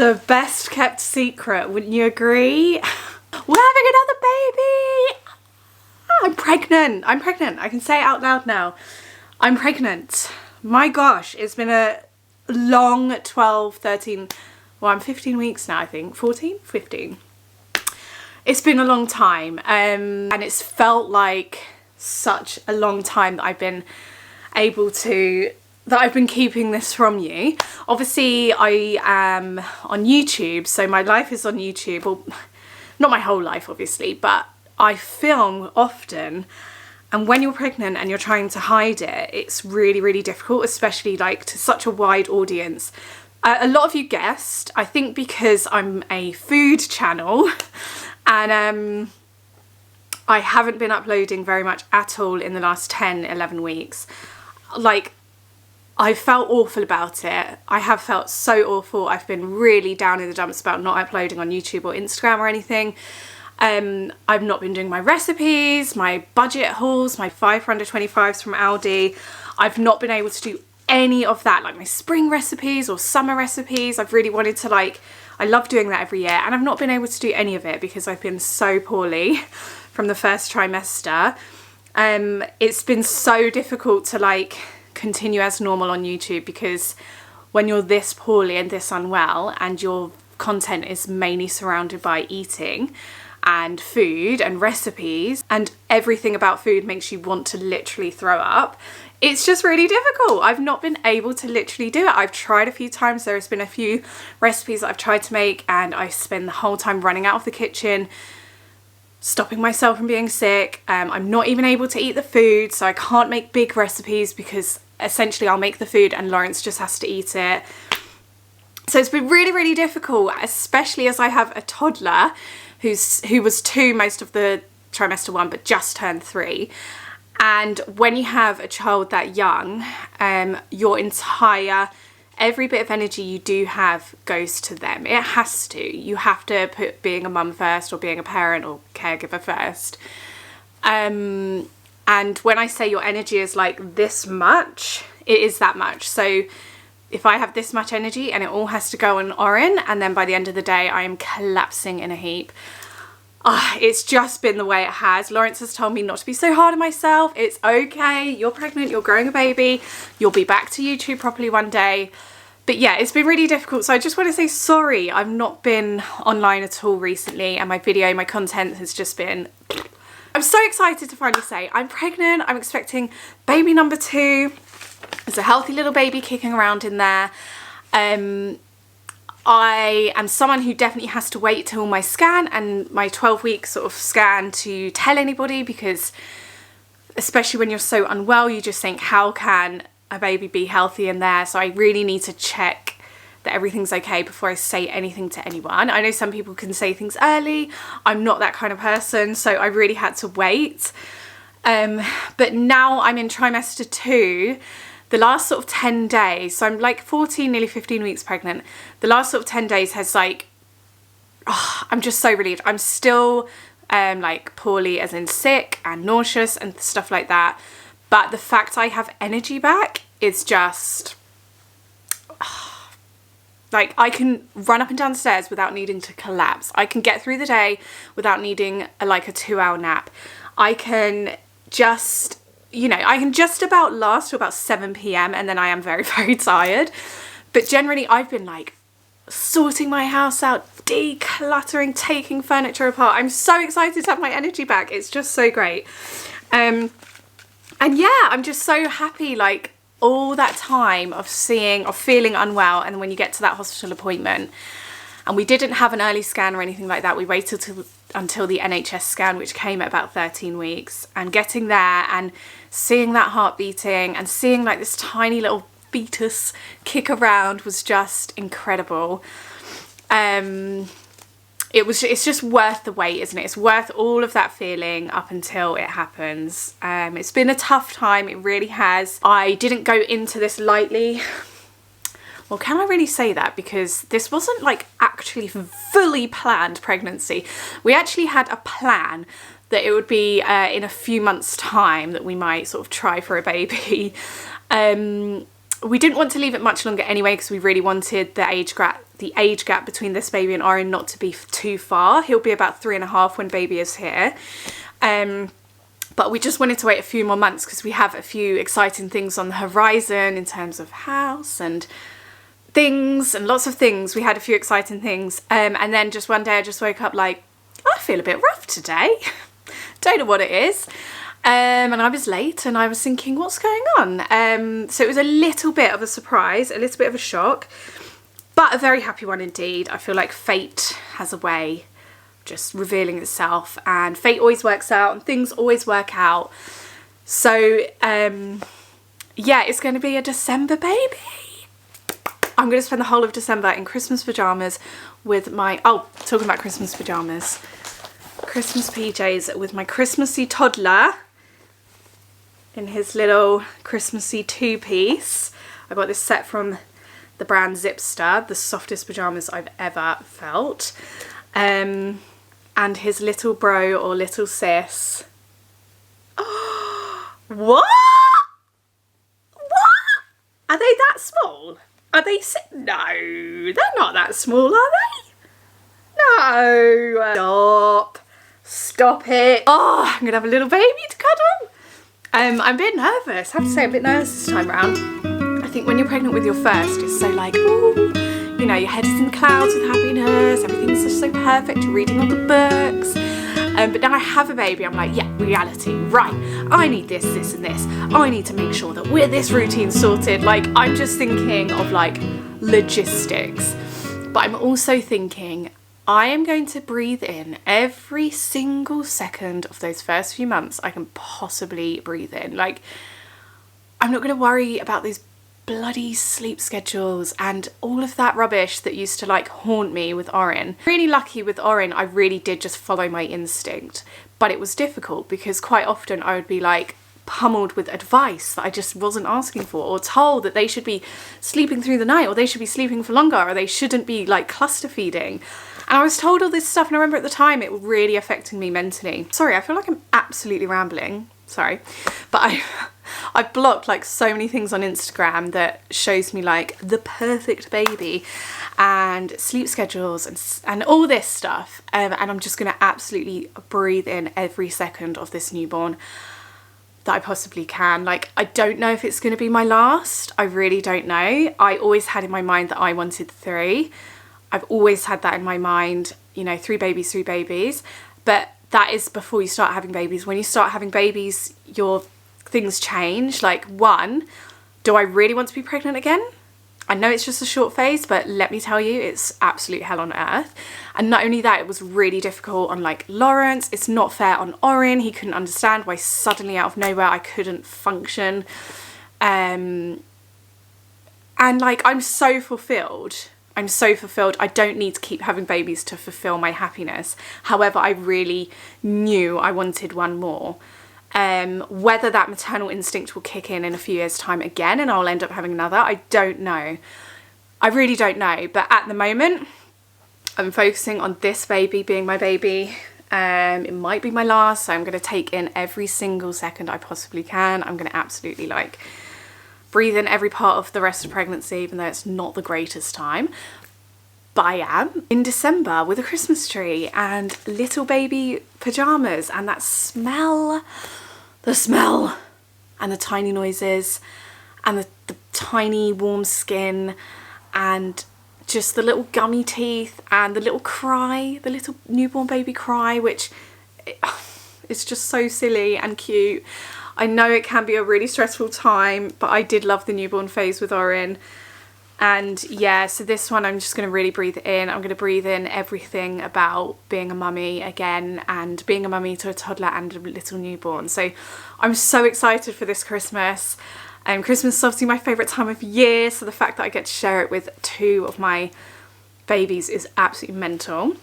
The best kept secret, wouldn't you agree? We're having another baby! I'm pregnant. I'm pregnant. I can say it out loud now. I'm pregnant. My gosh, it's been a long 12, 13, well, I'm 15 weeks now, I think. 14? 15. It's been a long time, and it's felt like such a long time that I've been keeping this from you. Obviously, I am on YouTube, so my life is on YouTube. Well, not my whole life, obviously, but I film often. And when you're pregnant and you're trying to hide it, it's really, really difficult, especially like to such a wide audience. A lot of you guessed, I think because I'm a food channel and I haven't been uploading very much at all in the last 10, 11 weeks. Like, I felt awful about it. I have felt so awful. I've been really down in the dumps about not uploading on YouTube or Instagram or anything. I've not been doing my recipes, my budget hauls, my 525s from Aldi. I've not been able to do any of that, like my spring recipes or summer recipes. I've really wanted to, like, I love doing that every year, and I've not been able to do any of it because I've been so poorly from the first trimester. It's been so difficult to like continue as normal on YouTube because when you're this poorly and this unwell and your content is mainly surrounded by eating and food and recipes and everything about food makes you want to literally throw up, it's just really difficult. I've not been able to literally do it. I've tried a few times. There's been a few recipes that I've tried to make and I spend the whole time running out of the kitchen, stopping myself from being sick. I'm not even able to eat the food, so I can't make big recipes because essentially I'll make the food and Lawrence just has to eat it. So it's been really, really difficult, especially as I have a toddler who was 2 most of the trimester 1 but just turned 3. And when you have a child that young, your entire, every bit of energy you do have goes to them. It has to. You have to put being a mum first or being a parent or caregiver first. And when I say your energy is like this much, it is that much. So if I have this much energy and it all has to go on Oren, and then by the end of the day I am collapsing in a heap. It's just been the way it has. Lawrence has told me not to be so hard on myself. It's okay. You're pregnant. You're growing a baby. You'll be back to YouTube properly one day. But yeah, it's been really difficult. So I just want to say sorry. I've not been online at all recently, and my content has just been... I'm so excited to finally say I'm pregnant. I'm expecting baby number 2. There's a healthy little baby kicking around in there. I am someone who definitely has to wait till my scan and my 12-week sort of scan to tell anybody, because especially when you're so unwell, you just think, how can a baby be healthy in there? So I really need to check that everything's okay before I say anything to anyone. I know some people can say things early. I'm not that kind of person, so I really had to wait. But now I'm in trimester 2. The last sort of 10 days, so I'm like 14, nearly 15 weeks pregnant. The last sort of 10 days has like, I'm just so relieved. I'm still like poorly, as in sick and nauseous and stuff like that. But the fact I have energy back is just, like, I can run up and down the stairs without needing to collapse. I can get through the day without needing like a 2-hour nap. I can just... I can just about last till about 7 p.m. and then I am very, very tired. But generally I've been like sorting my house out, decluttering, taking furniture apart. I'm so excited to have my energy back. It's just so great. And yeah, I'm just so happy, like all that time of feeling unwell, and when you get to that hospital appointment, and we didn't have an early scan or anything like that. We waited until the NHS scan, which came at about 13 weeks, and getting there and seeing that heart beating and seeing like this tiny little fetus kick around was just incredible. It's just worth the wait, isn't it? It's worth all of that feeling up until it happens. It's been a tough time. It really has. I didn't go into this lightly. Well, can I really say that? Because this wasn't like actually fully planned pregnancy. We actually had a plan that it would be in a few months' time that we might sort of try for a baby. we didn't want to leave it much longer anyway, because we really wanted the age gap between this baby and Orin not to be too far. He'll be about 3.5 when baby is here. But we just wanted to wait a few more months because we have a few exciting things on the horizon in terms of house and things and lots of things. We had a few exciting things. And then just one day I just woke up like, I feel a bit rough today. Don't know what it is. And I was late and I was thinking, what's going on? So it was a little bit of a surprise, a little bit of a shock, but a very happy one indeed. I feel like fate has a way just revealing itself, and fate always works out and things always work out. So yeah, it's going to be a December baby. I'm going to spend the whole of December in Christmas pyjamas with my, talking about Christmas pyjamas, Christmas PJs with my Christmassy toddler in his little Christmassy two-piece. I got this set from the brand Zipster, the softest pyjamas I've ever felt. And his little bro or little sis. What? What? Are they that small? Are they no, they're not that small, are they? No. Stop it. Oh, I'm gonna have a little baby to cuddle. I'm a bit nervous. I have to say, I'm a bit nervous this time round. I think when you're pregnant with your first, it's so like, ooh, you know, your head is in the clouds with happiness, everything's just so perfect, you're reading all the books. But now I have a baby, I'm like, yeah, reality, right, I need this, this and this. I need to make sure that we're this routine sorted. Like, I'm just thinking of like logistics. But I'm also thinking, I am going to breathe in every single second of those first few months I can possibly breathe in. Like, I'm not going to worry about these bloody sleep schedules and all of that rubbish that used to like haunt me with Orin. Really lucky with Orin, I really did just follow my instinct, but it was difficult because quite often I would be like pummeled with advice that I just wasn't asking for, or told that they should be sleeping through the night, or they should be sleeping for longer, or they shouldn't be like cluster feeding. And I was told all this stuff, and I remember at the time it was really affecting me mentally. Sorry, I feel like I'm absolutely rambling. Sorry. But I've blocked like so many things on Instagram that shows me like the perfect baby and sleep schedules and all this stuff. And I'm just going to absolutely breathe in every second of this newborn that I possibly can. Like, I don't know if it's going to be my last. I really don't know. I always had in my mind that I wanted 3. I've always had that in my mind, you know, 3 babies. But that is before you start having babies. When you start having babies, your things change. Like, 1, do I really want to be pregnant again? I know it's just a short phase, but let me tell you, it's absolute hell on earth. And not only that, it was really difficult on like Lawrence. It's not fair on Orin. He couldn't understand why suddenly out of nowhere I couldn't function. And like, I'm so fulfilled. I don't need to keep having babies to fulfill my happiness. However, I really knew I wanted one more. Whether that maternal instinct will kick in a few years' time again and I'll end up having another, I don't know. I really don't know. But at the moment, I'm focusing on this baby being my baby. It might be my last, so I'm going to take in every single second I possibly can. I'm going to absolutely like breathe in every part of the rest of pregnancy, even though it's not the greatest time. But I am in December with a Christmas tree and little baby pyjamas, and that smell, the smell and the tiny noises and the tiny warm skin and just the little gummy teeth and the little cry, the little newborn baby cry, which it's just so silly and cute. I know it can be a really stressful time, but I did love the newborn phase with Orin. And yeah, so this one I'm just going to really breathe it in. I'm going to breathe in everything about being a mummy again and being a mummy to a toddler and a little newborn. So I'm so excited for this Christmas. Christmas is obviously my favourite time of year, so the fact that I get to share it with 2 of my babies is absolutely mental.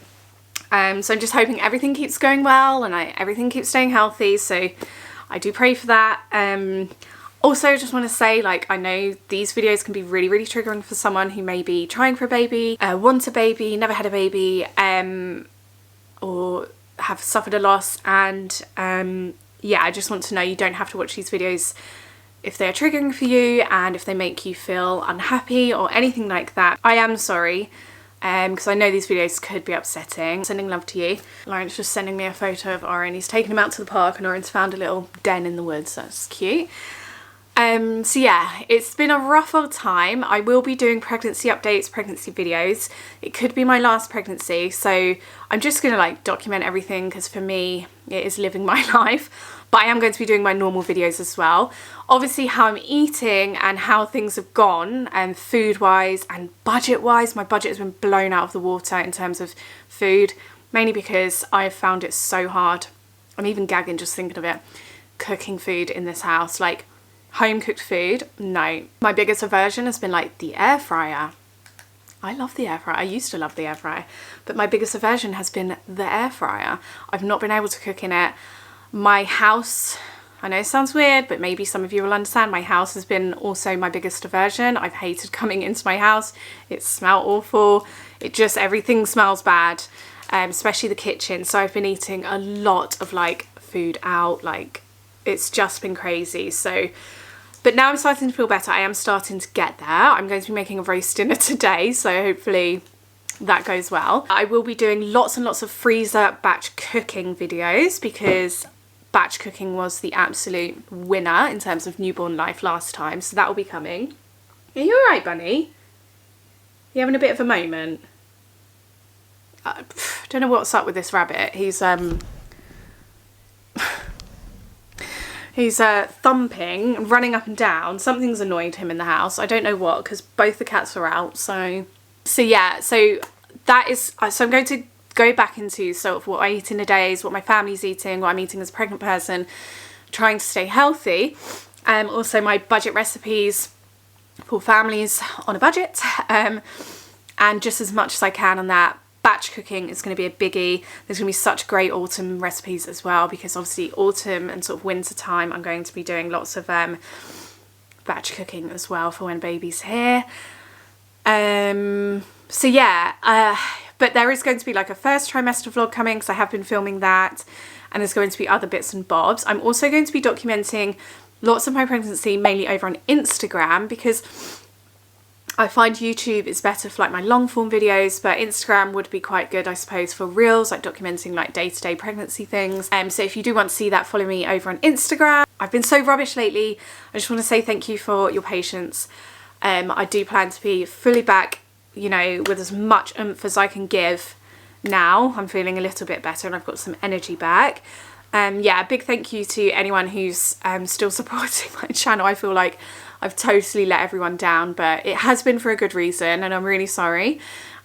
So I'm just hoping everything keeps going well and everything keeps staying healthy. So I do pray for that. Also, I just want to say, like, I know these videos can be really, really triggering for someone who may be trying for a baby, want a baby, never had a baby, or have suffered a loss. And yeah, I just want to know you don't have to watch these videos if they're triggering for you and if they make you feel unhappy or anything like that. I am sorry, because I know these videos could be upsetting. Sending love to you. Lauren's just sending me a photo of Oren. He's taken him out to the park and Oren's found a little den in the woods. That's cute. So yeah, it's been a rough old time. I will be doing pregnancy updates, pregnancy videos. It could be my last pregnancy, so I'm just gonna like document everything because for me it is living my life. But I am going to be doing my normal videos as well. Obviously how I'm eating and how things have gone, and food wise and budget wise. My budget has been blown out of the water in terms of food, mainly because I've found it so hard. I'm even gagging just thinking of it. Cooking food in this house, like home cooked food, no. My biggest aversion has been like the air fryer. I love the air fryer. I used to love the air fryer, but my biggest aversion has been the air fryer. I've not been able to cook in it. My house, I know it sounds weird, but maybe some of you will understand, my house has been also my biggest aversion. I've hated coming into my house. It smelled awful. It just, everything smells bad, especially the kitchen. So I've been eating a lot of like food out, like it's just been crazy. So, but now I'm starting to feel better. I am starting to get there. I'm going to be making a roast dinner today, so hopefully that goes well. I will be doing lots and lots of freezer batch cooking videos because batch cooking was the absolute winner in terms of newborn life last time, so that will be coming. Are you alright, bunny? You having a bit of a moment? Don't know what's up with this rabbit. He's thumping and running up and down. Something's annoyed him in the house. I don't know what, because both the cats are out. So yeah, so that is, so I'm going to go back into sort of what I eat in a day, what my family's eating, what I'm eating as a pregnant person, trying to stay healthy. Also my budget recipes for families on a budget, and just as much as I can on that. Batch cooking is going to be a biggie. There's going to be such great autumn recipes as well, because obviously autumn and sort of winter time I'm going to be doing lots of batch cooking as well for when baby's here. So yeah, but there is going to be like a first trimester vlog coming because I have been filming that, and there's going to be other bits and bobs. I'm also going to be documenting lots of my pregnancy mainly over on Instagram, because I find YouTube is better for like my long form videos, but Instagram would be quite good, I suppose, for reels, like documenting like day-to-day pregnancy things. So if you do want to see that, follow me over on Instagram. I've been so rubbish lately. I just want to say thank you for your patience. I do plan to be fully back, you know, with as much oomph as I can give now. I'm feeling a little bit better and I've got some energy back. Yeah, a big thank you to anyone who's still supporting my channel. I feel like I've totally let everyone down, but it has been for a good reason and I'm really sorry.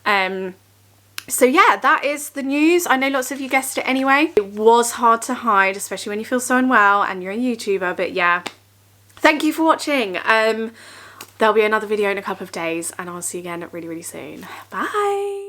So yeah, that is the news. I know lots of you guessed it anyway. It was hard to hide, especially when you feel so unwell and you're a YouTuber, but yeah. Thank you for watching. There'll be another video in a couple of days and I'll see you again really, really soon. Bye.